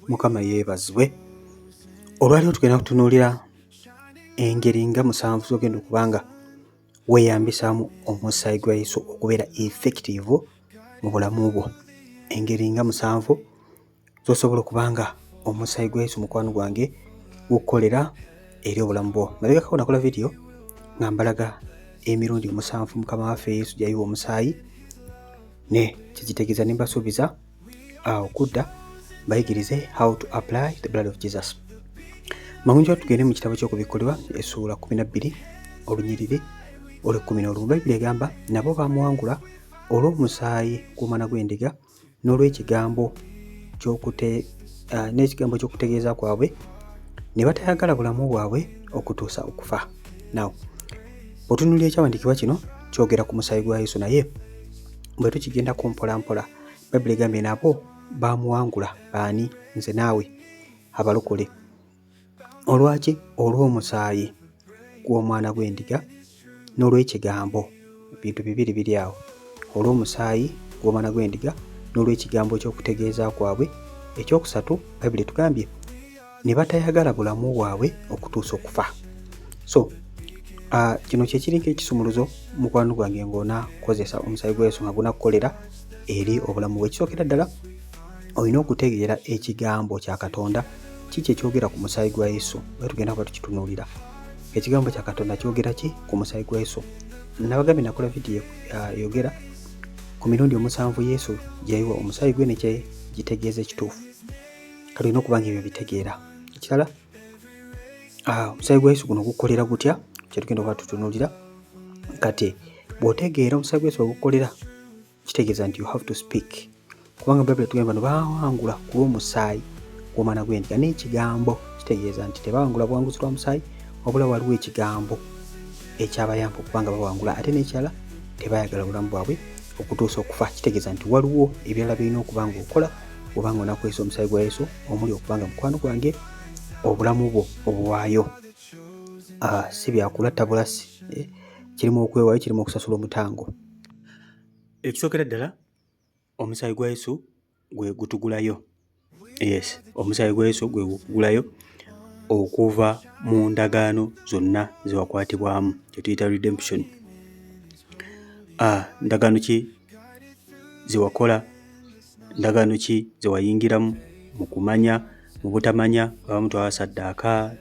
Mukama yeebazibwe. Olwaliwo tugenda kutunuulira engeri nga 7 z'ogenda okubanga weeyambisaamu omusaayi gwa Yesu okubeera effective mu bulamu bwo. Engeri nga 7 z'osobola okubanga omusaayi gwa Yesu mukwano gwange gukolera eri obulamu bwo. Mabegako nakola vidiyo nga mbalaga emirundi 7 Mukama waffe Yesu gy'ayiwa omusaayi ne kigitegeeza ne mbasuubiza okudda bayigirize how to apply the blood of Jesus. Mangunjo tugende mu kitabo ky'okubikkulirwa essuula 12 olunyiriri ole 10. Bayibuli egamba nabo bamuwangula olw'omusaayi gw'omwana gw'endiga n'olw'ekigambo n'ekigambo ky'okutegeeza kwabwe ne batayagala bulamu bwabwe okutuusa okufa. Now otunuulira ekyawandiikibwa kino kyogera ku musaayi gwa Yesu, naye bwe tukigendako mpola mpola Bayibuli egambye nabo bamuwangula. Baani? Nze naawe abalokole. Olwaki? Olw'omusaayi gw'omwana gw'endiga n'olw'ekigambo. Bintu bibiri biri awo. Olw'omusaayi gw'omwana gw'endiga n'olw'ekigambo ky'okutegeeza kwabwe. Ekyokusatu Bayibuli tugambye ne batayagala bulamu bwabwe okutuusa okufa. So kino kye kiri nk'ekisumuluzo mukwano gwange ng'onaakozesa omusaayi gwa Yesu nga gunakukolera eri obulamu bwe. Ekisookera ddala olina okutegeera ekigambo kya Katonda kiki ekyogera ku musaayi gwa Yesu. Bwe tugenda kuba tukitunuulira ekigambo kya Katonda kyogera ki ku musaayi gwa Yesu. Nabagambye nakola vidiyo yogera ku mirundi 7 Yesu gy'ayiwa omusaayi gwe ne kye gitegeeza ekituufu. Kale olina okuba nga ebyo bitegeera. Ekirala omusaayi gwa Yesu guno gukolera gutya kye tugenda kuba tutunuulira. Kati bw'otegeera omusaayi gwa Yesu gukolera kitegeeza nti you have to speak. Kubanga Bayibuli tugamba bano baawangula ku lw'omusaayi gw'omwana gw'endiga n'ekigambo. Kitegeeza nti tebaawangula buwanguzi lwa musaayi wabula waliwo ekigambo ekyabayamba okubanga bawangula, ate n'ekirala tebayagala bulamu bwabwe okutuusa okufa. Kitegeeza nti waliwo ebirala birina okuba nga okola obanga onakozesa omusaayi gwa Yesu omuli okubanga mukwano gwange obulamu bwo obuwaayo. Si byakulatta bulasi, kirimu okwewaayo, kirimu okusasula omutango. Ekisookera ddala omusaayi gwa Yesu gwe gutugulayo. Yes, omusaayi gwa Yesu gwe gutugulayo okuva mu ndagaano zonna ze wakwatibwamu, kye tuyita redemption. Ndagaano ki ze wakola, ndagaano ki ze wayingiramu mu kumanya, mu butamanya. Abamu twasaddaaka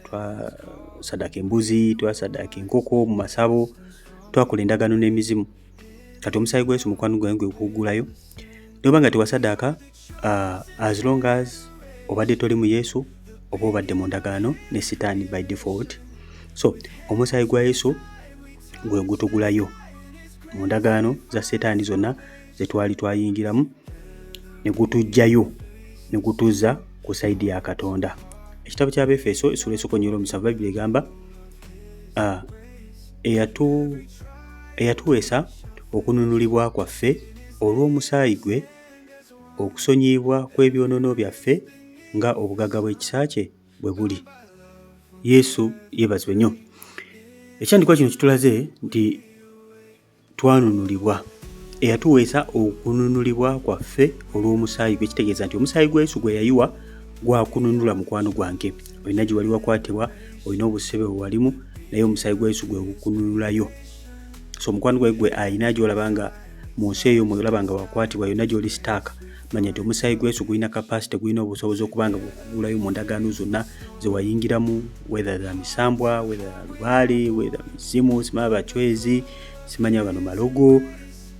embuzi, twasaddaaka enkoko mu masabo, twakola endagaano n'emizimu. Kati omusaayi gwa Yesu mukwano gwange gwe gukugulayo noba nga tewasaddaaka, as long as obadde toli mu Yesu oba obadde mu ndagaano ne Sitaani by default. So omusaayi gwa Yesu gwe gutugulayo mu ndagaano za Setaani zonna ze twali twayingiramu ne gutujjayo ne gutuzza ku sayidi ya Katonda. Ekitabo ky'Abefeso essuula 1:7 Bayibuli egamba eyatuweesa okununulibwa kwaffe olw'omusaayi gwe, okusonyiyibwa kw'ebyonoono byaffe nga obugagga bw'ekisa kye bwe buli. Yesu yeebazibwe nnyo. Ekyandikwa kino kitulaze nti twanunulibwa. Eyatuweesa okununulibwa kwaffe olw'omusaayi gwe. Kitegeeza nti omusaayi gwa Yesu gwe yayiwa gwakununula mukwano gwange. Olina gye wali wakwatibwa, olina obusebe bwe walimu, naye omusaayi gwa Yesu gwe gukununulayo. So mukwano gwe ayina gy'olaba nga mu nsi eyo mwolaba nga wakwatibwa, yonna gy'oli sitaaka, manya nti omusaayi gwa Yesu gulina kapasite, gulina obusobozi okubanga gukugulayo mu ndagaano zonna ze wayingiramu, whether za misambwa, whether lubaale, whether mizimu, simanya bacwezi, simanya bano malogo.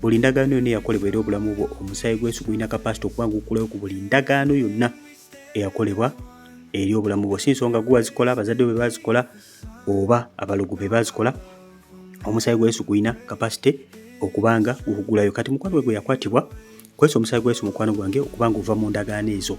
Buli ndagaano yonna eyakolebwa eri obulamu bwo, omusaayi gwa Yesu gulina kapasite okubanga gukulayo ku buli ndagaano yonna eyakolebwa eri obulamu bwo. Si nsonga gwe wazikola, abazadde be bazikola oba abalogo be bazikola. Omusaayi gwa Yesu gulina kapasite okubanga gukugulayo. Kati mukwano gwe yakwatibwa kwesa omusaayi gwa Yesu mukwano gwange okubanga ova mu ndagaano ezo.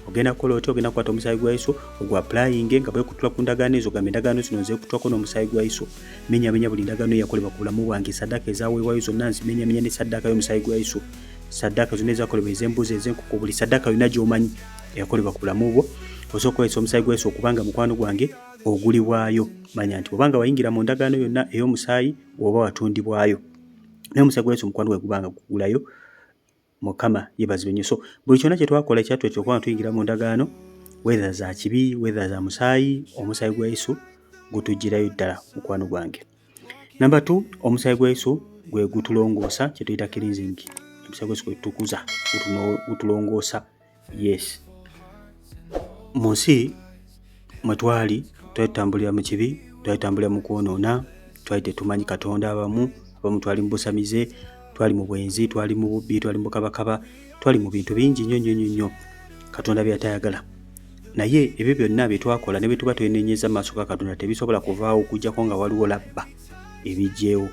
Ogenda kukola otyo, ogenda kukwata omusaayi gwa Yesu ogwa applying nga bwekutula ku ndagaano ezo, gambe endagaano zino nze kutwako n'omusaayi gwa Yesu. Menya buli ndagaano eyakolebwa ku bulamu bwange. Saddaaka ezaweebwayo zonna nzimenya ne saddaaka y'omusaayi gwa Yesu. Saddaaka zonna ezakolebwa ez'embuzi, ez'enkoko, buli saddaaka yonna gy'omanyi eyakolebwa ku bulamu bwo, osooka okozesa omusaayi gwa Yesu okubanga mukwano gwange ogulibwayo. Manya nti obanga wayingira mu ndagaano yonna ey'omusaayi oba watundibwayo, naye omusaayi gwa Yesu mukwano gwe gubanga gukugulayo. Mukama yeebazibwe nnyo. So buli kyonna kye twakola ekyatwetera okuba nga tuyingira mu ndagaano whether za kibi, whether za musaayi, omusaayi gwa Yesu gutujjirayo ddala mukwano gwange. Number 2, omusaayi gwa Yesu gwe gutulongoosa, kye tuyita cleansing. Omusaayi gwa Yesu gwe tukuza, gutulongoosa. Yes. Mu nsi mwe twali tutambulira mu kibi, tutambulira mu kwonoona, twali tetumanyi Katonda, abamu twali mu busamize, twali mu bwenzi, twali mu bubbi, twali mu kabakaba, twali mu bintu bingi nnyo Katonda bye yatayagala. Naye ebyo byonna bye twakola ne bye tuba twenenyeza maaso ga Katonda tebisobola kuvaawo okuggyako nga waliwo labba ebijjeewo.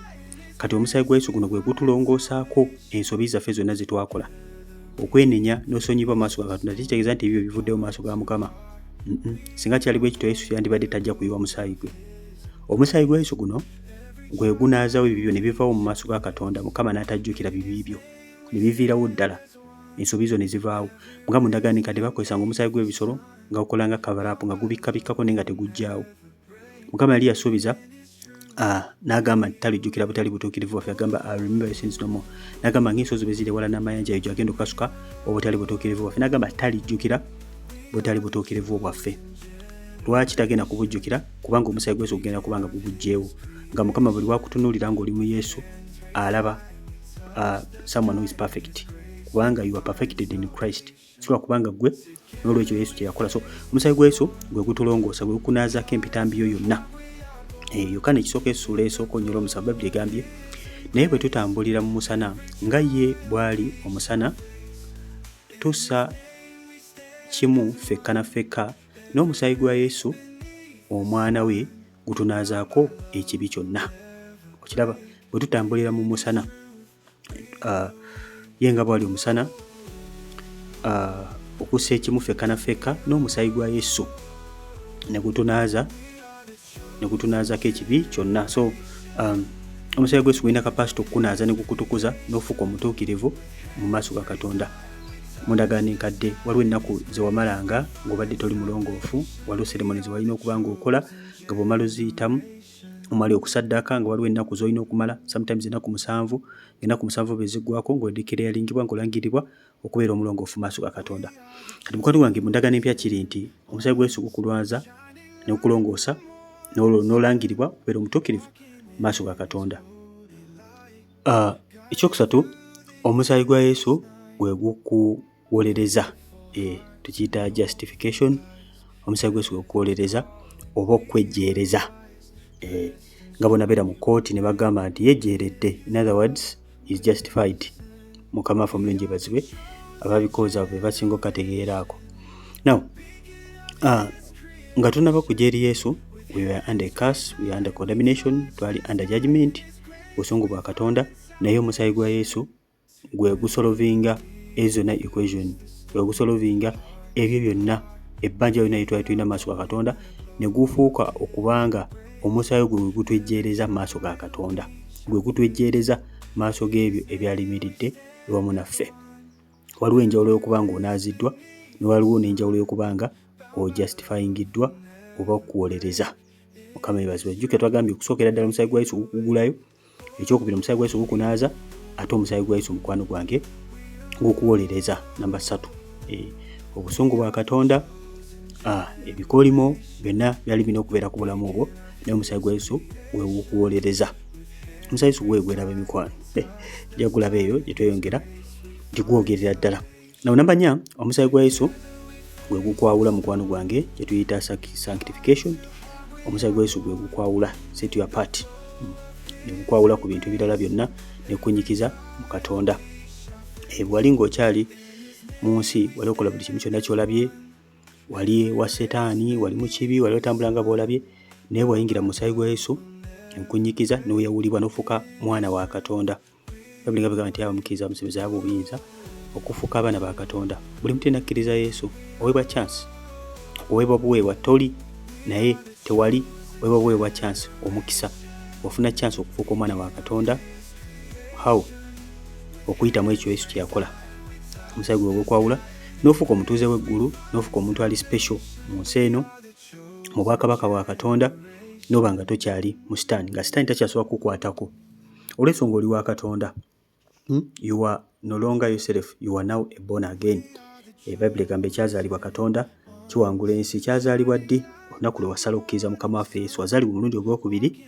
Kati omusaayi gwa Yesu guno gwe gutulongoosaako ensobi zaffe zonna ze twakola. Okwenenya n'osonyibwa maaso ga Katonda tekitegeeza nti ebyo bivuddeyo maaso ga Mukama. Singa kyali bwe kityo Yesu yandibadde tajja kuyiwa musaayi gwe. Omusaayi gwa Yesu guno gwe gunaazaawo ebyo ne bivaawo mu maaso ga Katonda, Mukama n'atajjukira bibi byo, ne biviirawo ddala, ensobi zo ne zivaawo. Nga mu ndagaano enkadde bakozesanga omusaayi gw'ebisolo nga gukolanga cover-up nga gubikkabikkako naye nga tegujjaawo. Mukama yali yasuubiza n'agamba nti talijjukira butali butuukirivu waffe, agamba I remember your sins no more. N'agamba ng'ensozi bwe ziri ewala n'amayanja ejo agenda okukasuka obutali butuukirivu waffe, n'agamba talijjukira butali butuukirivu bwaffe. Lwaki tagenda kubujjukira? Kubanga omusaayi gwa Yesu gugenda kubanga gubuggyeewo, nga Mukama buli wakutunuulira ng'oli mu Yesu alaba someone who is perfect, kubanga you are perfected in Christ. Sikuba kubanga gwe n'olwekyo Yesu kye yakola. So omusaayi gwa Yesu gwe gutulongoosa, gwe gukunaazaako empitambiyo yonna. Yokaana ekisooka essuula esooka onnyola omusanvu Bayibuli egambye, naye bwe tutambulira mu musana nga ye bw'ali omusana, tussa kimu ffekka na ffekka n'omusaayi gwa Yesu omwana we gutunaazaako ekibi kyonna. Okiraba, bwe tutambulira mu musana, ye nga bw'ali omusana, okussa ekimu ffekka na ffekka n'omusaayi gwa Yesu ne gutunaazaako ekibi kyonna. So omusaayi gwa Yesu gulina kapasite okukunaaza ne gukutukuza n'ofuuka omutuukirivu mu maaso ga Katonda. Mu ndagaano enkadde waliwo ennaku ze wamalanga ng'obadde toli mulongoofu, waliwo seremoni ze walina okuba ng'okola nga bw'omala oziyitamu omala okusaddaaka, nga waliwo ennaku z'olina okumala, sometimes ennaku 7, ennaku 7 bwe ziggwako ng'odekireyalingibwa ng'olangirirwa okubeera omulongoofu maaso ga Katonda. Kati mukwano gwange mu ndagaano empya kiri nti omusaayi gwa Yesu gukulwaza ne gukulongoosa n'olangirirwa okubeera omutuukirivu maaso ga Katonda. Ekyokusatu, omusaayi gwa Yesu gwe gukuwolereza, tukiyita justification. Omusaayi gwa Yesu gwe gukuwolereza oba okwejjeereza, nga bonabeera mu kooti ne bagamba nti yejjeeredde, in other words is justified. Mukama waffe omulungi yeebazibwe, ababikooza be basinga okukategeeraako. Now nga tunaba kujja eri Yesu, we were under curse, we were under condemnation, twali under judgment, busungu bwa Katonda. Naye omusaayi gwa Yesu gwe gusolovinga ezona equation, gwe gusolovinga ebyo byonna, ebbanja lyonna lye twali tulina maaso ga Katonda, ne gufuuka okubanga omusaayi gwe gutwejjeereza maaso ga Katonda, gwe gutwejjeereza maaso g'ebyo ebyalimiridde ewamu naffe. Waliwo enjawulo y'okubanga onaaziddwa, ne waliwo n'enjawulo y'okubanga ojustifyingiddwa oba okuwolereza. Mukama yeebazibwe. Jjukira twagambye okusookera ddala omusaayi gwa Yesu gukugulayo, ekyokubiri omusaayi gwa Yesu gukunaaza, ate omusaayi gwa Yesu mukwano gwange gukuwolereza. Namba 3, obusungu bwa Katonda, ebikoolimo byonna byali birina okubeera ku bulamu obwo, naye omusaayi gwa Yesu gwe gukuwolereza. Omusaayi Yesu gwe gweraba emikwano, jagulaba eyo gye tweyongera nti gwogerera ddala. Nawo namba 4, omusaayi gwa Yesu gwe gukwawula mukwano gwange, gye tuyita sanctification. Omusaayi gwa Yesu gwe gukwawula, set you apart, ne gukwawula ku bintu ebirala byonna ne kunyikiza mu Katonda. Bwali ng'okyali mu nsi, wali okola buli kimu kyonna ky'olabye, wali wa Setaani, wali mu kibi, wali otambula nga bw'olabye, naye bw'oyingira mu musaayi gwa Yesu ne kunyikiza n'oyawulibwa n'ofuuka mwana wa Katonda. Bayibuli egamba nti abamukkiriza bamusemeza yaba obuyinza okufuuka abaana ba Katonda. Buli muntu enakkiriza Yesu oweebwa chance, oweebwa buweebwa, toli naye tewali, oweebwa buweebwa chance, omukisa, ofuna chance okufuuka omwana wa Katonda. How? Okuyita mu ekyo Yesu kye yakola. Omusaayi gwe gukwawula n'ofuuka omutuuze w'eggulu, n'ofuuka omuntu ali special mu nsi eno, mu bwakabaka bwa Katonda, n'oba nga tokyali mu Sitaani, nga Sitaani takyasobola kukwatako. Olw'ensonga oli wa Katonda, you are no longer yourself, you are now a born again. Bayibuli egamba ekyazaalibwa Katonda kiwangula ensi. Kyazaalibwa ddi? Olunaku lwe wasala okukkiriza Mukama waffe Yesu. Wazaalibwa omulundi ogwokubiri,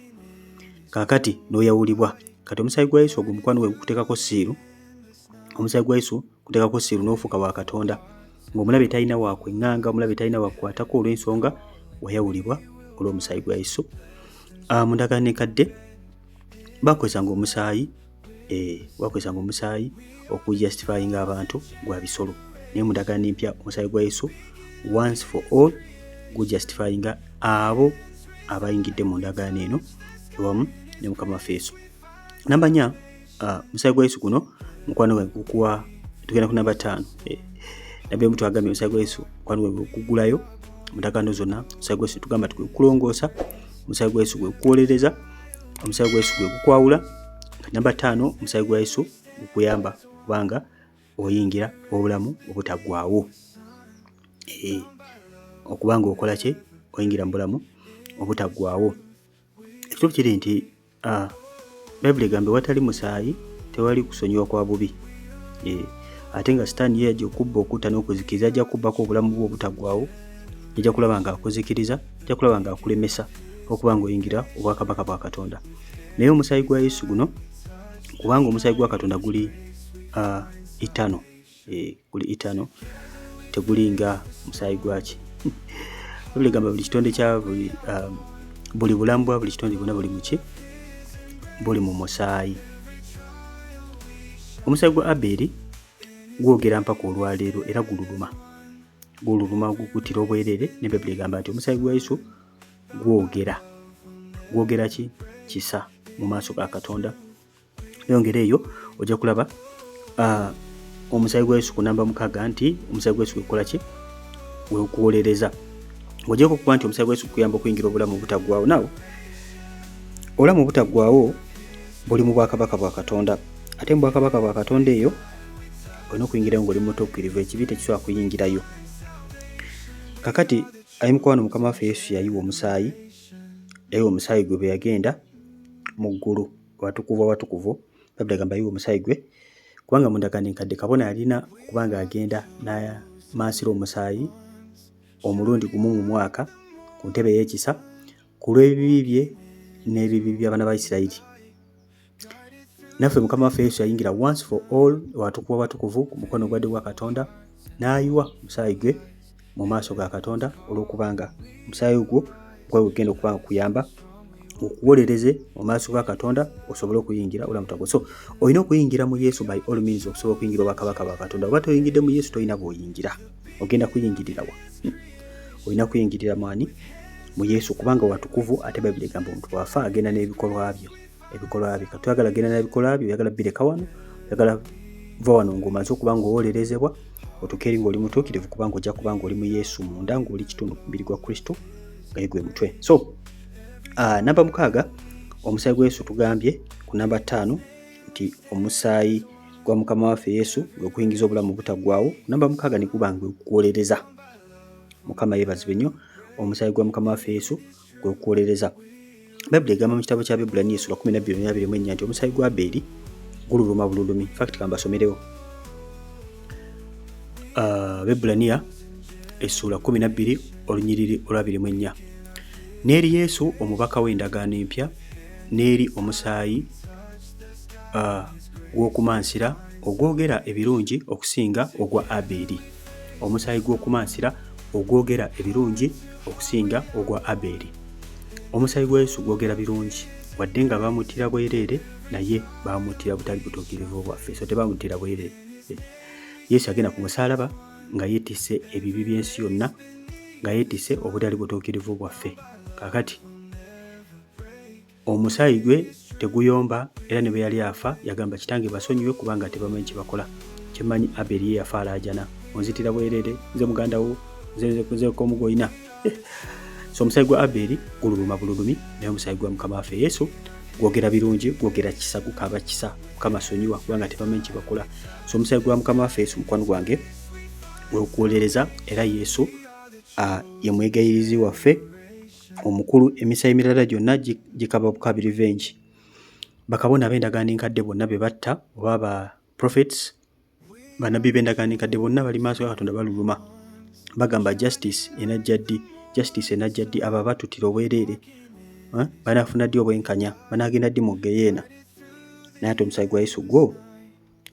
kaakati n'oyawulibwa. Kati omusaayi gwa Yesu ogwo mukwano gwe gukuteekako siiru. Omusaayi gwa Yesu guteekako siiru n'ofuuka wa Katonda, ng'omulabe talina wa kweŋŋanga, omulabe talina wa kukwatako olw'ensonga wayawulibwa olw'omusaayi gwa Yesu. Mu ndagaano enkadde bakozesanga omusaayi okujustifyinga abantu gwa bisolo, naye mu ndagaano empya omusaayi gwa Yesu once for all gujustifyinga abo abayingidde mu ndagaano eno ewamu ne Mukama waffe Yesu. Namba 4, omusaayi gwa Yesu guno mukwano gwe gukuwa. Tugenda ku namba 5. Nabbi omuntu agambye omusaayi gwa Yesu mukwano gwe gukugulayo mu ndagaano zonna. Omusaayi gwa Yesu tugamba gwe kulongoosa, omusaayi gwa Yesu gwe kuwolereza, omusaayi gwa Yesu gwe gukwawula. Namba 5, omusaayi gwa Yesu gukuyamba kubanga oyingira obulamu obutaggwaawo. Okubanga okola ki? Oyingira mu bulamu obutaggwaawo. Ekituufu kiri nti Bayibuli egamba watali musaayi tewali kusonyiwa kwa bubi. Ate nga Sitaani ye yajja okubba, okutta n'okuzikiriza, ajja kubbako obulamu bwo obutaggwaawo. Ajja kulaba nga akuzikiriza, ajja kulaba nga akulemesa okuba nga oyingira obwakabaka bwa Katonda. Naye omusaayi gwa Yesu guno, kubanga omusaayi gwa Katonda guli eternal, guli eternal, tegulinga musaayi gwaki. Bibuli gamba buli kitonde kya buli bulamu bwa buli kitonde bwonna buli muki? Buli mu musaayi. Omusaayi gwa Aberi gwogera mpaka olwaleero era gululuma gukutira obwerere. Ne Bibuli egamba nti omusaayi gwa Yesu gwogera ki? Kisa mu maaso ga Katonda. Yongera eyo ojja kulaba omusaayi gwa Yesu ku namba 6 nti omusaayi gwa Yesu gukola ki? Gwekuwolereza. Ojjako okuba nti omusaayi gwa Yesu guyamba okuyingira obulamu obutaggwaawo. Nawo obulamu obutaggwaawo buli mu bwakabaka bwa Katonda. Ate mu bwakabaka bwa Katonda eyo olina okuyingirayo ng'oli mutuukirivu, ekibi tekisobola kuyingirayo. Kakati ayi mukwano Mukama waffe Yesu yayiwa omusaayi gwe bwe yagenda mu ggulu watukuvu. Bayibuli egamba yayiwa omusaayi gwe kubanga mu ndagaano enkadde kabona yalina okuba nga agenda n'amansira omusaayi omulundi gumu mu mwaka ku ntebe y'ekisa ku lw'ebibi bye n'ebibi by'abaana ba Isirayiri. Naffe Mukama waffe Yesu yayingira once for all watukuvu ku mukono gwa ddyo gwa Katonda, n'ayiwa omusaayi gwe mu maaso ga Katonda olw'okubanga omusaayi ogwo gwagenda okuba nga kuyamba okuwolereze mu maaso ga Katonda osobole okuyingira obulamu butaggwaawo. So olina okuyingira mu Yesu by all means okusobola okuyingira obwakabaka bwa Katonda. Oba toyingidde mu Yesu tolina bw'oyingira. Ogenda kuyingirira wa? Olina kuyingirira mwani? Mu Yesu kubanga watukuvu. Ate Bayibuli egamba omuntu bw'afa agenda n'ebikolwa bye. Katuyagala agenda n'ebikolwa bye, oyagala bireka wano, oyagala va wano ng'omaze okuba ng'owolerezebwa, otuuke eri ng'oli mutuukirivu kubanga ojja kuba ng'oli mu Yesu munda, ng'oli kitundu ku mubiri gwa Kristo nga ye gwe mutwe. So namba 6, omusaayi gwa Yesu tugambye ku namba 5 nti omusaayi gwa Mukama waffe Yesu gwe kuyingiza obulamu obutaggwaawo. Namba 6 ne kuba nga okuwolereza. Mukama yeebazibwe nnyo. Omusaayi gwa Mukama waffe Yesu gwe okuwolereza. Bayibuli egamba mu kitabo kya Bebulaniya Essula 12:24 nti omusaayi gwa Aberi gululuma bululumi. Fact kamba asomerewo. Bebulaniya Essula 12 olunyiriri olwa 24. N'eri Yesu omubaka w'endagaano empya, n'eri omusaayi gw'okumansira ogwogera ebirungi okusinga ogwa Aberi. Omusaayi gw'okumansira ogwogera ebirungi okusinga ogwa Aberi. Omusaayi gwa Yesu gwogera birungi, wadde nga bamuttira bwereere naye bamuttira butali butuukirivu bwaffe. So tebamuttira bwereere. Yesu agenda ku musaalaba nga yeetisse ebibi by'ensi yonna, nga yeetisse obutali butuukirivu bwaffe. Kakati omusaayi gwe teguyomba, era ne bwe yali afa yagamba kitange basonyiwe kubanga tebamanyi kye bakola. Kyemmanyi Aberi ye yafa alaajana, onzitira bwereere, nze muganda wo, nze k'omugoyina. So omusaayi gwa Aberi gululuma bululumi, naye omusaayi gwa Mukama waffe Yesu gwogera birungi, gwogera kisa, gukaba kisa, Mukama asonyiwa kubanga tebamanyi kye bakola. So omusaayi gwa Mukama waffe Yesu mukwano gwange gwe okuwolereza, era Yesu ye mwegayirizi waffe omukulu. Emisaayi emirala gyonna gikaba bukabi revenge. Bakabona b'endagaano enkadde bonna be batta, oba ba prophets, bannabbi b'endagaano enkadde bonna bali maaso ga Katonda baluluma bagamba justice enajja ddi abo abatutira obwereere banafuna ddi obwenkanya banagenda ddi mu geyeena naye ate omusaayi gwa Yesu gwo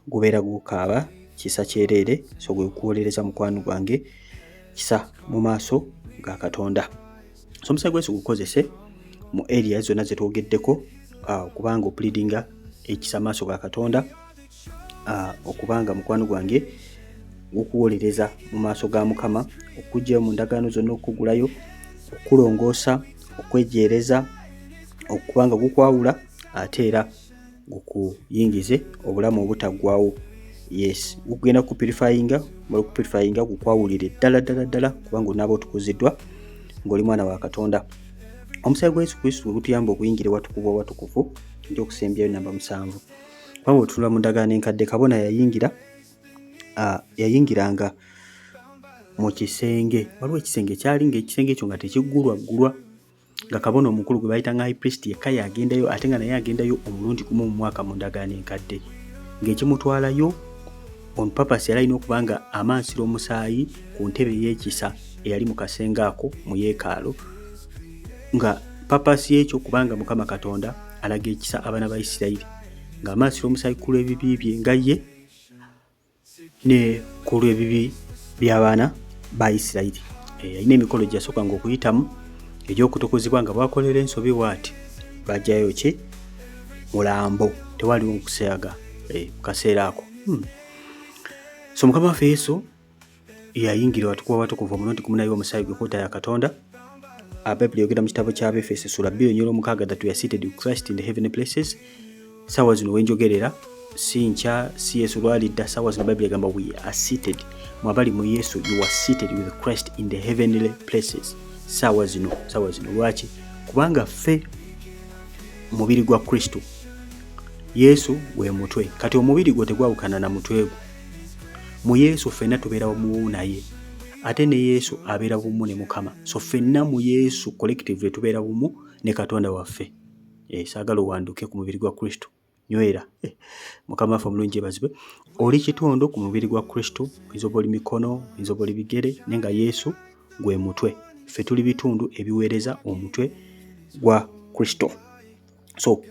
gubeera gukaaba kisa kyereere so gwe kuwolereza mukwano gwange kisa mu maaso ga Katonda. So omusaayi gwa Yesu gukozese mu area zonna zetwogeddeko okubanga opulidinga ekisa maaso ga Katonda okubanga mukwano gwange gukuwolereza mu maaso ga Mukama okujjayo mu ndagaano zonna okugulayo okulongoosa okwejeereza okubanga gukwawula ate era gukuyingize obulamu obutaggwaawo. Yes, gugenda kupurifyinga gukwawulire ddala kubanga onaaba otukuziddwa ng'oli mwana wa Katonda. Omusaayi gwa Yesu Kristo gutuyamba okuyingira ewatukuvu ndy'okusembyayo namba 7. Kubanga otunula mu ndagaano enkadde kabona yayingiranga mu kisenge. Waliwo ekisenge kyali ng'ekisenge ekyo nga tekiggulwaggulwa nga kabona omukulu gwe bayitanga high priest yekka yagendayo ate nga naye agendayo omulundi gumu mu mwaka mu ndagaano enkadde ng'ekimutwalayo on purpose yali alina okubanga amansira omusaayi ku ntebe y'ekisa eyali mu kasenge ako mu yeekaalu nga purpose y'ekyo kubanga Mukama Katonda alaga ekisa abaana ba Isirayiri nga amansira omusaayi ku lw'ebibi bye nga ye ne ku lw'ebibi by'abaana ba Isirayiri. Alina emikolo gy'asookanga okuyitamu egy'okutukuzibwa nga bwakolera ensobi bw'ati bajjayo ki mulambo tewaliwo nkuseyaga mu kaseera ako. So Mukama waffe Yesu yayingira watukuvu omulundi gumu naye omusaayi gwe kwota ya Katonda. Bayibuli yogera mu kitabo kya Efeso sura 2:6 that we are seated with Christ in the heavenly places. Saawa zino wenjogerera si nkya si Yesu lwalidda saawa zino Bayibuli yagamba we are seated mwabali mu Yesu you are seated with Christ in the heavenly places. Saawa zino lwaki? Kubanga ffe mubiri gwa Kristo Yesu gwe mutwe kati omubiri gwo tegwawukana na mutwe gwo. Mu Yesu ffenna tubeera wamu naye ate ne Yesu abeera bumu ne Mukama. So ffenna mu Yesu collectively tubeera bumu ne Katonda waffe. Saagala owanduke ku mubiri gwa Kristo nywera. Mukama waffe omulungi ebazibwe. Oli kitundu ku mubiri gwa Kristo, oyinza oba oli mikono, oyinza oba oli bigere, naye nga Yesu gwe mutwe. Ffe tuli bitundu ebiweereza omutwe gwa Kristo. So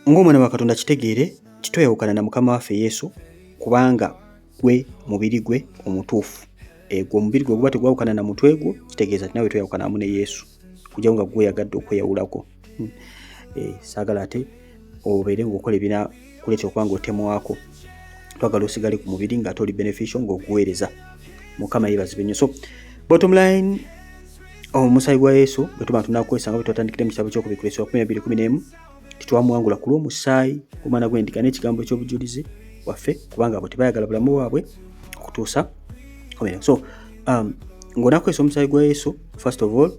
ng'omwana wa Katonda kitegeere kitweyawukana na Mukama waffe Yesu kubanga gwe mubiri gwe omutuufu. Gwe omubiri gwe guba tegwawukana na mutwe gwo kitegeeza nti nawe tweyawukana wamu ne Yesu kujja nga gwe yagadde okweyawulako. Saagala ate obeere ng'okola ebina kuleeta okuba ng'otemwako. Twagala osigale ku mubiri ng'ate oli beneficial ng'oguweereza. Mukama yeebazibwe nnyo. So bottom line omusaayi gwa Yesu bwe tuba tunakwesanga bwe twatandikira mu kitabo ky'Okubikkulwa 12:11 titwamuwangula ku lw'omusaayi omwana gw'endiga n'ekigambo eky'obujulizi waffe kubanga abo tebayagala bulamu bwabwe okutuusa omera. So ng'onakwesa omusaayi gwa Yesu first of all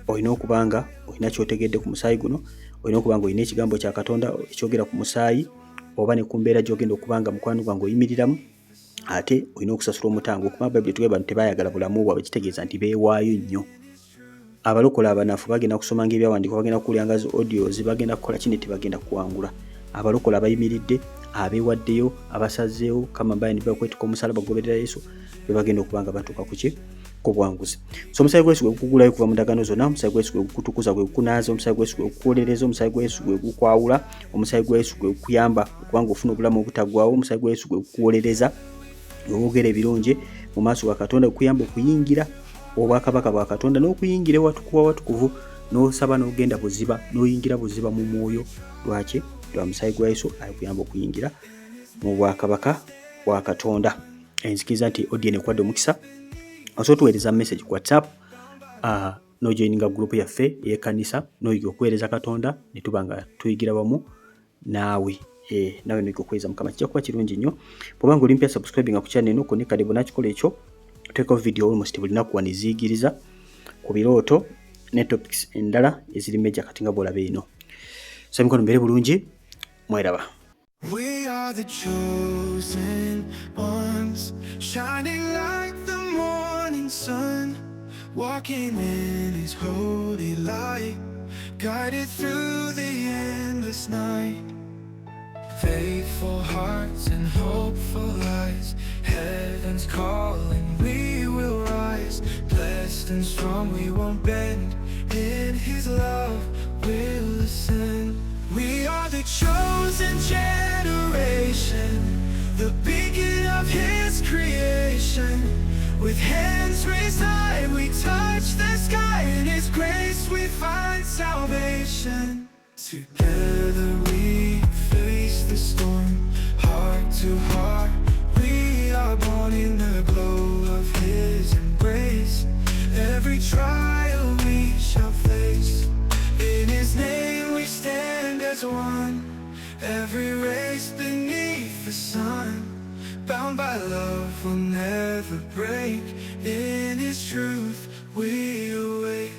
olina okubanga olina kyotegedde ku musaayi guno, olina okubanga olina ekigambo kya Katonda ekyogera ku musaayi oba ne ku mbeera gy'ogenda okubanga mukwano gwange oyimiriramu ate olina okusasula omutango kuba Bayibuli tugamba nti tebayagala bulamu bwabwe kitegeeza nti beewaayo nnyo. Abalokola abanafu bagenda kusomanga ebyawandiikibwa bagenda kuwuliranga zi audios bagenda kukola kino tebagenda kuwangula. Abalokola abayimiridde abeewaddeyo abasazeewo kama mbaye ne bakwetuka omusalaba goberera Yesu be bagenda okubanga batuuka ku ki ku bwanguzi. So omusaayi gwa Yesu gwe gukugulayo kuva mu ndagaano zonna, omusaayi gwa Yesu gwe gukutukuza gwe gukunaaza, omusaayi gwa Yesu gwe gukuwolereza, omusaayi gwa Yesu gwe gukwawula, omusaayi gwa Yesu gwe gukuyamba okubanga ofuna obulamu obutaggwaawo, omusaayi gwa Yesu gwe gukuwolereza gwogera ebirungi mu maaso ga Katonda gukuyamba okuyingira obwakabaka bwa Katonda n'okuyingira watukuvu n'osaba n'ogenda buziba n'oyingira buziba mu mwoyo lwaki lwa musaayi gwa Yesu akuyamba okuyingira mu bwakabaka bwa Katonda. Enzikiriza nti audio nekwadde omukisa osobola tuweereza message ku WhatsApp n'ojoininga group yaffe ey'ekkanisa n'oyiga okuweereza Katonda ne tuba nga tuyigira wamu naawe. Nawe n'oyiga okuweereza Mukama kijja kuba kirungi nnyo. Bw'obanga oli mpya subscribing ku channel eno kone bona kikola ekyo tuteekawo video almost buli lunaku waniziyigiriza ku birooto ne topics endala eziri major kati nga bw'olaba eno. So mikono mbere bulungi mweraba. We are the chosen ones, shining like the morning sun, walking in His holy light, guided through the endless night. Faithful hearts and hopeful eyes, Heaven's calling, we will rise. Blessed and strong, we won't bend. In His love, we'll ascend. We are the chosen generation, the beacon of His creation. With hands raised high, we touch the sky. In His grace, we find salvation. Together we face the storm, heart to heart. We are born in the glow of His embrace. Every trial we shall face. In His name we stand as one. Every race beneath the sun, bound by love will never break. In His truth we awake.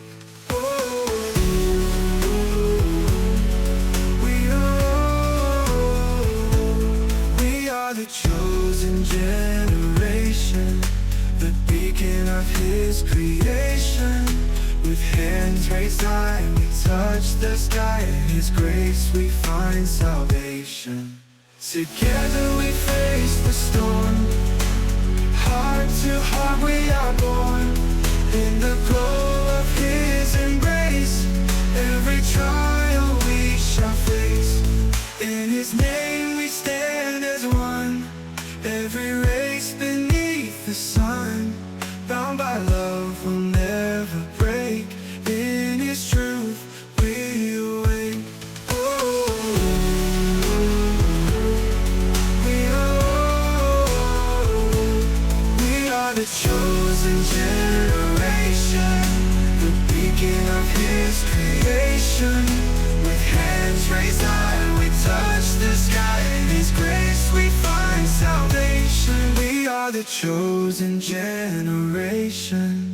We are the chosen generation, the beacon of His creation. With hands raised high, we touch the sky. In His grace we find salvation. Together we face the storm, heart to heart we are born. In the glow of His embrace, every trial we shall face. In His name we stand as one. Every race beneath the sun, bound by love will never break. In His truth we awake. We are the chosen generation, the beacon of His creation. With hands raised high, we touch the sky. In His grace we find salvation. We are the chosen generation.